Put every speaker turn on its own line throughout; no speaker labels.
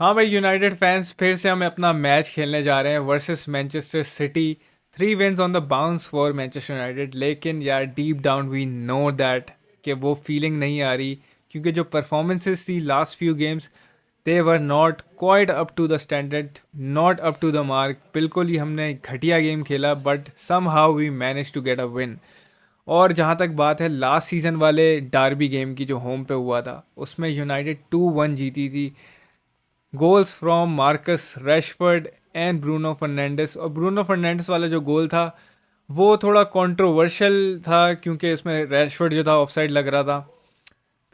हाँ भाई, United fans फिर से हम अपना मैच खेलने जा रहे हैं versus Manchester City. 3 wins on the bounce for Manchester United. लेकिन यार deep down we know that कि वो फीलिंग नहीं आ रही, क्योंकि जो परफॉर्मेंसेस थी last few games, they were not quite up to the standard, not up to the mark. बिल्कुल ही हमने घटिया गेम खेला, but somehow we manage to get a win. और जहाँ तक बात है लास्ट सीज़न वाले डार्बी गेम की जो होम पे हुआ था, उसमें यूनाइटेड 2-1 जीती थी। Goals from Marcus Rashford and Bruno Fernandes. और ब्रूनो फर्नांडिस वाला जो गोल था वो थोड़ा कंट्रोवर्शियल था, क्योंकि उसमें रैशफर्ड जो था ऑफसाइड लग रहा था।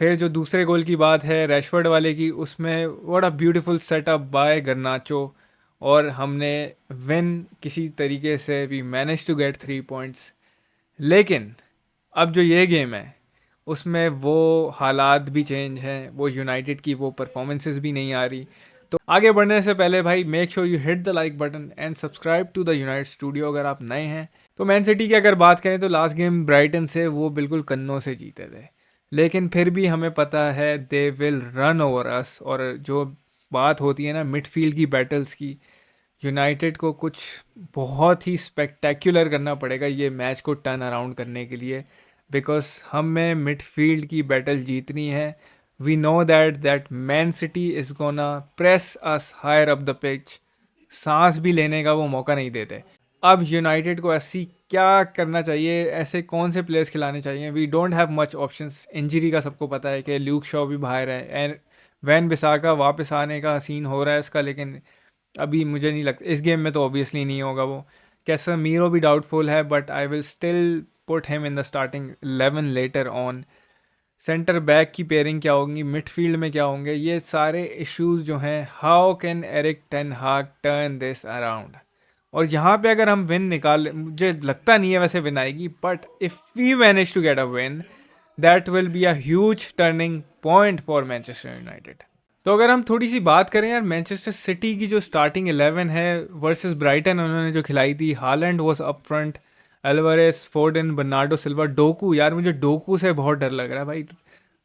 फिर जो दूसरे गोल की बात है रैशफर्ड वाले की, उसमें what a beautiful setup by Garnacho, और हमने विन किसी तरीके से we manage to get 3 points. लेकिन अब जो ये गेम है उसमें वो हालात भी चेंज हैं, वो यूनाइटेड की वो परफॉर्मेंसेस भी नहीं आ रही। तो आगे बढ़ने से पहले भाई make sure you hit the like button and subscribe to the United Studio अगर आप नए हैं। तो मैन सिटी की अगर बात करें तो लास्ट गेम ब्राइटन से वो बिल्कुल कन्नों से जीते थे, लेकिन फिर भी हमें पता है they will run over us. और जो बात होती है ना मिडफील्ड की बैटल्स की, यूनाइटेड को कुछ बहुत ही स्पेक्टेकुलर करना पड़ेगा ये मैच को टर्न अराउंड करने के लिए, बिकॉज हमें मिडफील्ड की बैटल जीतनी है। We know that Man City is gonna press us higher up the pitch. सांस भी लेने का वो मौका नहीं देते। अब यूनाइटेड को ऐसी क्या करना चाहिए, ऐसे कौन से प्लेयर्स खिलाने चाहिए? We don't have much options. Injury का सबको पता है कि ल्यूक शॉ भी बाहर है, एंड वैन बिसाका वापस आने का सीन हो रहा है इसका, लेकिन अभी मुझे नहीं लगता इस गेम में, तो ऑब्वियसली नहीं होगा वो। कैसेमीरो भी डाउटफुल है, but I will still put him in the starting 11 later on. Centre back की पेयरिंग क्या होगी, मिडफील्ड में क्या होंगे, ये सारे इश्यूज जो हैं, हाउ कैन एरिक टेन हाग टर्न दिस अराउंड? और यहाँ पे अगर हम विन निकाल, मुझे लगता नहीं है वैसे विन आएगी, but if we manage to get a win, that will be a huge turning point for Manchester United. तो अगर हम थोड़ी सी बात करें यार मैनचेस्टर सिटी की जो स्टार्टिंग 11 है वर्सेस ब्राइटन, उन्होंने जो खिलाई थी, Haaland was up front, Alvarez, Foden, Bernardo Silva, Doku. यार मुझे डोकू से बहुत डर लग रहा है भाई।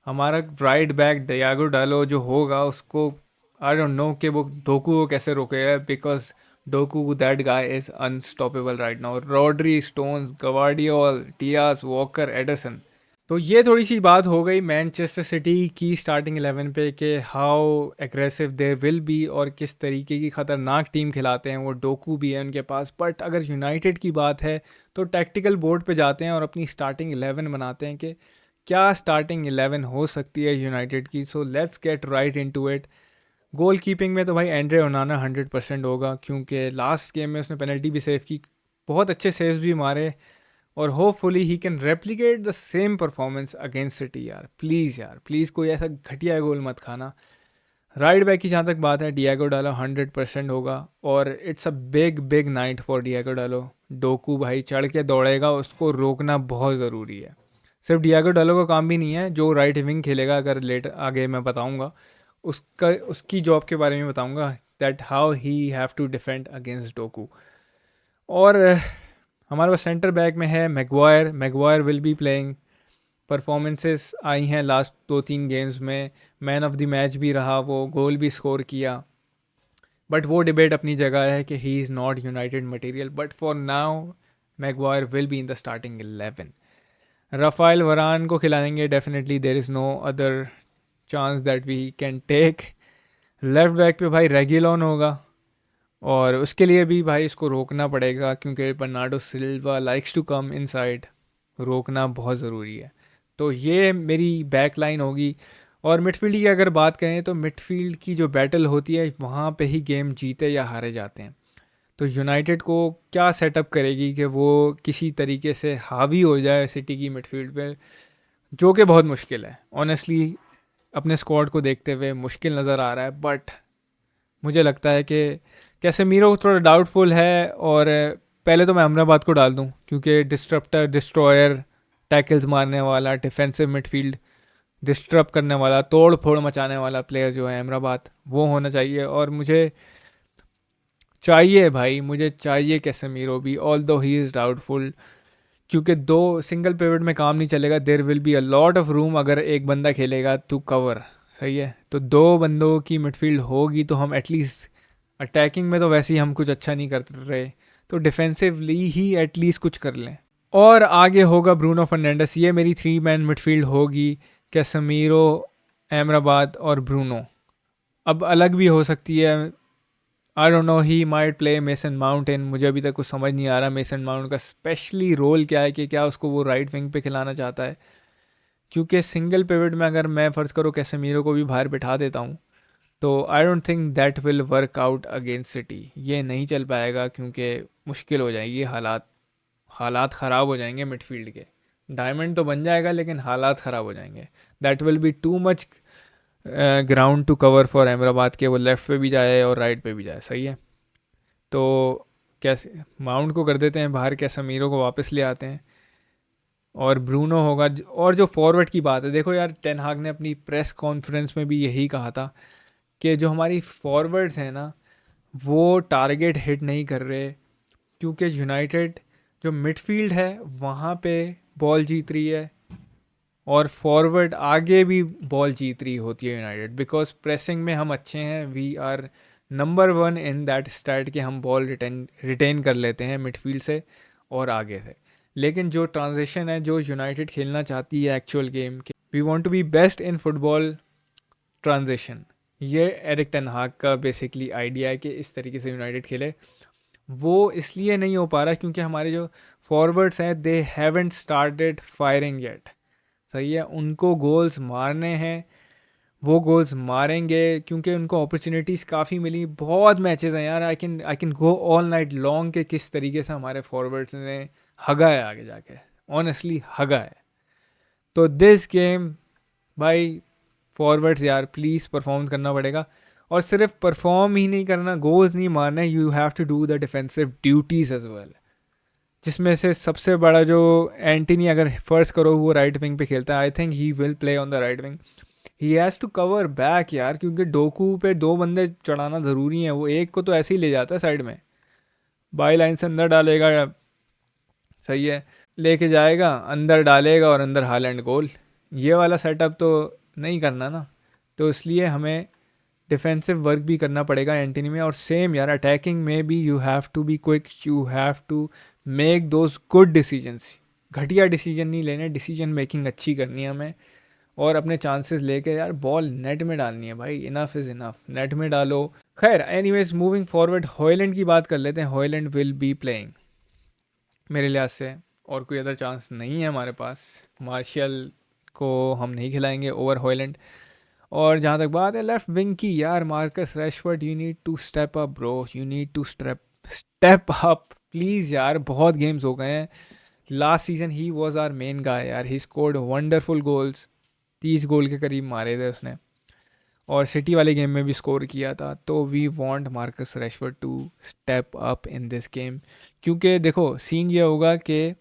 हमारा राइट बैक डियागो डालो जो होगा उसको, आई डोंट नो कि वो डोकू को कैसे रोकेगा, because Doku that guy is unstoppable right now. Rodri, Stones, Gvardiol, Dias, Walker, Ederson. तो ये थोड़ी सी बात हो गई मैनचेस्टर सिटी की स्टार्टिंग 11 पे कि how aggressive they will be और किस तरीके की ख़तरनाक टीम खिलाते हैं वो। डोकू भी है उनके पास। बट अगर यूनाइटेड की बात है तो टैक्टिकल बोर्ड पे जाते हैं और अपनी स्टार्टिंग 11 बनाते हैं कि क्या स्टार्टिंग 11 हो सकती है यूनाइटेड की। So let's get right into it. Goal keeping में तो भाई एंड्रे ओनाना 100% होगा, क्योंकि लास्ट गेम में उसने पेनल्टी भी सेव की, बहुत अच्छे सेव्स भी मारे, और hopefully he can replicate the same performance against city. यार प्लीज़ कोई ऐसा घटिया गोल मत खाना। राइट बैक की जहाँ तक बात है, डियागो डालो 100% होगा, और it's a big big night for Diego डालो। डोकू भाई चढ़ के दौड़ेगा, उसको रोकना बहुत ज़रूरी है। सिर्फ डियागो डालो का काम भी नहीं है, जो राइट विंग खेलेगा, अगर लेट आगे मैं बताऊंगा उसका, उसकी जॉब के बारे में बताऊंगा, that how he have to defend against Doku. और हमारे पास सेंटर बैक में है Maguire. Maguire will be playing. Performances आई हैं लास्ट 2-3 गेम्स में, मैन ऑफ द मैच भी रहा वो, गोल भी स्कोर किया। बट वो डिबेट अपनी जगह है कि he is not United material, but for now Maguire will be in the starting 11। Raphael Varane को खिलाएंगे definitely, there is no other chance that we can take. Left back पे भाई रेगिलोन होगा, और उसके लिए भी भाई इसको रोकना पड़ेगा, क्योंकि Bernardo Silva likes to come inside. रोकना बहुत ज़रूरी है। तो ये मेरी बैक लाइन होगी। और मिडफील्ड की अगर बात करें तो मिडफील्ड की जो बैटल होती है वहाँ पे ही गेम जीते या हारे जाते हैं। तो यूनाइटेड को क्या सेटअप करेगी कि वो किसी तरीके से हावी हो जाए सिटी की मिडफील्ड पे, जो कि बहुत मुश्किल है ऑनेस्टली। अपने स्क्वाड को देखते हुए मुश्किल नज़र आ रहा है, बट मुझे लगता है कि कैसेमीरो थोड़ा डाउटफुल है। और पहले तो मैं अमराबाद को डाल दूं, क्योंकि डिस्ट्रप्टर, डिस्ट्रॉयर, टैकल्स मारने वाला, डिफेंसिव मिडफील्ड डिस्टर्ब करने वाला, तोड़ फोड़ मचाने वाला प्लेयर जो है अमराबाद, वो होना चाहिए। और मुझे चाहिए भाई, मुझे चाहिए कैसेमीरो भी, ऑल दो ही इज़ डाउटफुल, क्योंकि दो सिंगल पिवट में काम नहीं चलेगा। There will be a lot of room अगर एक बंदा खेलेगा टू कवर सही है, तो 2 बंदों की मिडफ़ील्ड होगी तो हम एटलीस्ट अटैकिंग में तो वैसे ही हम कुछ अच्छा नहीं कर रहे, तो डिफेंसिवली ही एटलीस्ट कुछ कर लें। और आगे होगा ब्रूनो फर्नांडिस, ये मेरी 3 मैन मिडफ़ील्ड होगी, कैसेमीरो, अमराबाद और ब्रूनो। अब अलग भी हो सकती है, I don't know, he might play Mason Mount in, मुझे अभी तक कुछ समझ नहीं आ रहा मेसन माउंट का स्पेशली रोल क्या है, कि क्या उसको वो राइट विंग पे खिलाना चाहता है, क्योंकि सिंगल पिवट में अगर मैं फ़र्ज़ करो कैसेमीरो को भी बाहर बिठा देता हूँ, तो I don't think that will work out against city, ये नहीं चल पाएगा, क्योंकि मुश्किल हो जाएगी, हालात हालात ख़राब हो जाएंगे मिडफील्ड के। डायमंड तो बन जाएगा लेकिन हालात ख़राब हो जाएंगे, that will be too much ground to cover for Ahmedabad के, वो लेफ़्ट पे भी जाए और राइट पे भी जाए। सही है, तो कैसे माउंट को कर देते हैं बाहर, कैसेमीरो को वापस ले आते हैं और ब्रूनो होगा। और जो फॉरवर्ड की बात है, देखो यार, टेन हाग ने अपनी प्रेस कॉन्फ्रेंस में भी यही कहा था कि जो हमारी फॉरवर्ड्स हैं ना, वो टारगेट हिट नहीं कर रहे, क्योंकि यूनाइटेड जो मिडफील्ड है वहाँ पे बॉल जीत रही है और फॉरवर्ड आगे भी बॉल जीत रही होती है यूनाइटेड, बिकॉज प्रेसिंग में हम अच्छे हैं, we are number 1 in that stat कि हम बॉल रिटेन कर लेते हैं मिडफील्ड से और आगे से। लेकिन जो ट्रांजिशन है जो यूनाइटेड खेलना चाहती है एक्चुअल गेम के, we want to be best in football transition, ये एरिक टेन हाग का बेसिकली आइडिया है कि इस तरीके से यूनाइटेड खेले। वो इसलिए नहीं हो पा रहा क्योंकि हमारे जो फॉरवर्ड्स हैं दे हैवेंट स्टार्टेड फायरिंग येट। सही है, उनको गोल्स मारने हैं, वो गोल्स मारेंगे क्योंकि उनको अपॉर्चुनिटीज़ काफ़ी मिली। बहुत मैचेस हैं यार, I can go all night long के किस तरीके से हमारे फॉरवर्ड्स ने हगा है आगे जाके, ऑनेस्टली हगा है। तो दिस गेम भाई, फॉरवर्ड्स यार प्लीज़ परफॉर्म करना पड़ेगा, और सिर्फ परफॉर्म ही नहीं करना, गोल्स नहीं मारना, you have to do the defensive duties as well, जिसमें से सबसे बड़ा जो एंटनी, अगर फर्स्ट करो वो राइट विंग पे खेलता है, I think he will play on the right wing. He has to cover back यार, क्योंकि डोकू पे 2 बंदे चढ़ाना ज़रूरी है, वो एक को तो ऐसे ही ले जाता है साइड में, बाई लाइन से अंदर डालेगा। सही है, लेके जाएगा अंदर डालेगा और अंदर हालैंड गोल, ये वाला सेटअप तो नहीं करना ना। तो इसलिए हमें डिफेंसिव वर्क भी करना पड़ेगा एंटनी में, और सेम यार अटैकिंग में भी you have to be quick, you have to make those good decisions. घटिया डिसीजन नहीं लेने, डिसीजन मेकिंग अच्छी करनी है हमें, और अपने चांसेस लेके यार बॉल नेट में डालनी है भाई, इनफ इज़ इनफ, नेट में डालो। खैर एनीवेज, मूविंग फॉरवर्ड, हॉयलैंड की बात कर लेते हैं। हॉयलैंड विल बी प्लेइंग मेरे लिहाज से, और कोई अदर चांस नहीं है हमारे पास। मार्शियल को हम नहीं खिलाएंगे ओवर हॉयलैंड। और जहाँ तक बात है लेफ्ट विंग की, यार Marcus Rashford, you need to step up bro, you need to step up please यार, बहुत गेम्स हो गए हैं। Last season he was our main guy यार, he scored wonderful goals, 30 goal के करीब मारे थे उसने, और सिटी वाले गेम में भी स्कोर किया था। तो we want Marcus Rashford to step up in this game, क्योंकि देखो सीन ये होगा कि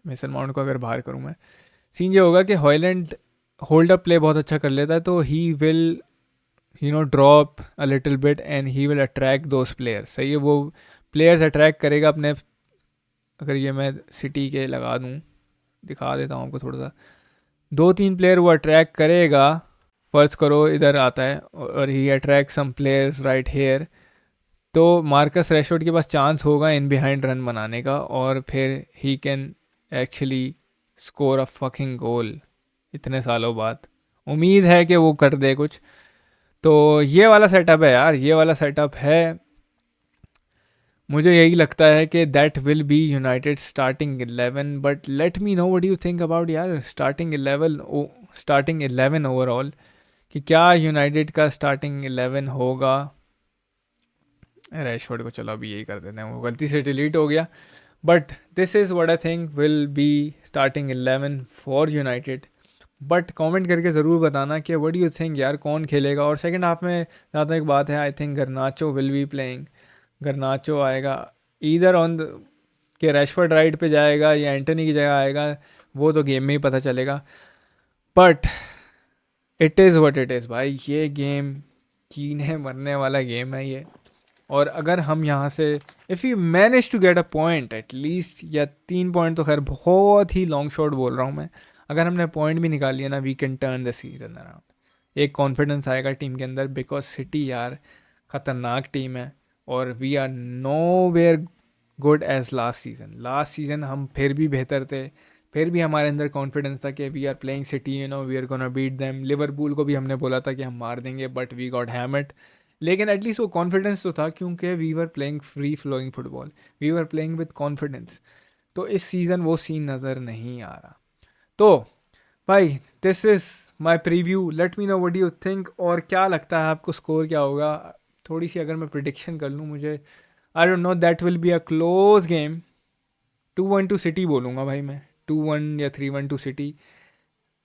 मेसन माउंट को अगर बाहर करूँ मैं, सीन ये होगा कि हॉयलैंड होल्ड अप प्ले बहुत अच्छा कर लेता है, तो he will drop a little bit and he will attract those players. सही है, वो प्लेयर्स अट्रैक्ट करेगा अपने। अगर ये मैं सिटी के लगा दूँ, दिखा देता हूँ आपको थोड़ा सा, 2-3 प्लेयर वो अट्रैक्ट करेगा। फर्ज करो इधर आता है और he attract some players right here, तो मार्कस रैशफोर्ड के पास चांस होगा इन बिहाइंड रन बनाने का, और फिर he can actually score a fucking goal इतने सालों बाद। उम्मीद है कि वो कर दे कुछ। तो ये वाला सेटअप है यार, ये वाला सेटअप है। मुझे यही लगता है कि that will be united starting 11, but let me know what you think about यार स्टार्टिंग 11 ओवरऑल, कि क्या यूनाइटेड का स्टार्टिंग 11 होगा। रैशफोर्ड को चलो अभी यही कर देते हैं, वो गलती से डिलीट हो गया, but this is what I think will be starting 11 for United. But comment करके ज़रूर बताना कि व्हाट डू यू थिंक यार, कौन खेलेगा। और सेकंड हाफ में जहाँ तक बात है, I think गर्नाचो will be playing, गर्नाचो आएगा ईदर ऑन द, कि रैशफोर्ड राइट पे जाएगा या एंटनी की जगह आएगा, वो तो गेम में ही पता चलेगा। But it is what it is भाई, ये गेम कीने मरने वाला गेम है ये। और अगर हम यहाँ से if you manage to get a point at least, या 3 पॉइंट तो खैर बहुत ही लॉन्ग शॉट बोल रहा हूँ मैं, अगर हमने पॉइंट भी निकाल लिया ना, we can turn the season around. एक कॉन्फिडेंस आएगा टीम के अंदर, बिकॉज सिटी यार ख़तरनाक टीम है और we are nowhere good as last season हम फिर भी बेहतर थे, फिर भी हमारे अंदर कॉन्फिडेंस था कि we are playing City, we are gonna beat them. Liverpool को भी हमने बोला था कि हम मार देंगे, बट वी गॉट हैमड। लेकिन एटलीस्ट वो कॉन्फिडेंस तो था, क्योंकि we were playing free flowing football, we were playing with confidence. तो इस सीज़न वो सीन नज़र नहीं आ रहा। तो भाई this is my preview, let me know what you think, और क्या लगता है आपको स्कोर क्या होगा? थोड़ी सी अगर मैं प्रिडिक्शन कर लूँ, मुझे I don't know, that will be a close game. 2-1 to City बोलूँगा भाई मैं, 2-1 या 3-1 टू सिटी।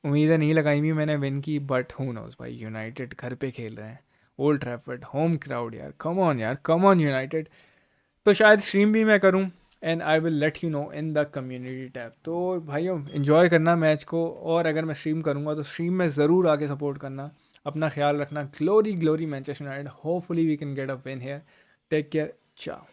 उम्मीदें नहीं लगाई हुई मैंने विन की, बट हु नोज भाई, यूनाइटेड घर पे खेल रहे हैं, ओल्ड ट्रैफर्ड, होम क्राउड यार, कम ऑन यार, कम ऑन यूनाइटेड। तो शायद स्ट्रीम भी मैं करूँ, and I will let you know in the community tab. तो भाइयों इन्जॉय करना मैच को, और अगर मैं स्ट्रीम करूँगा तो स्ट्रीम में ज़रूर आके सपोर्ट करना। अपना ख्याल रखना। Glory glory Manchester United, hopefully we can get a win here. Take care, चाओ।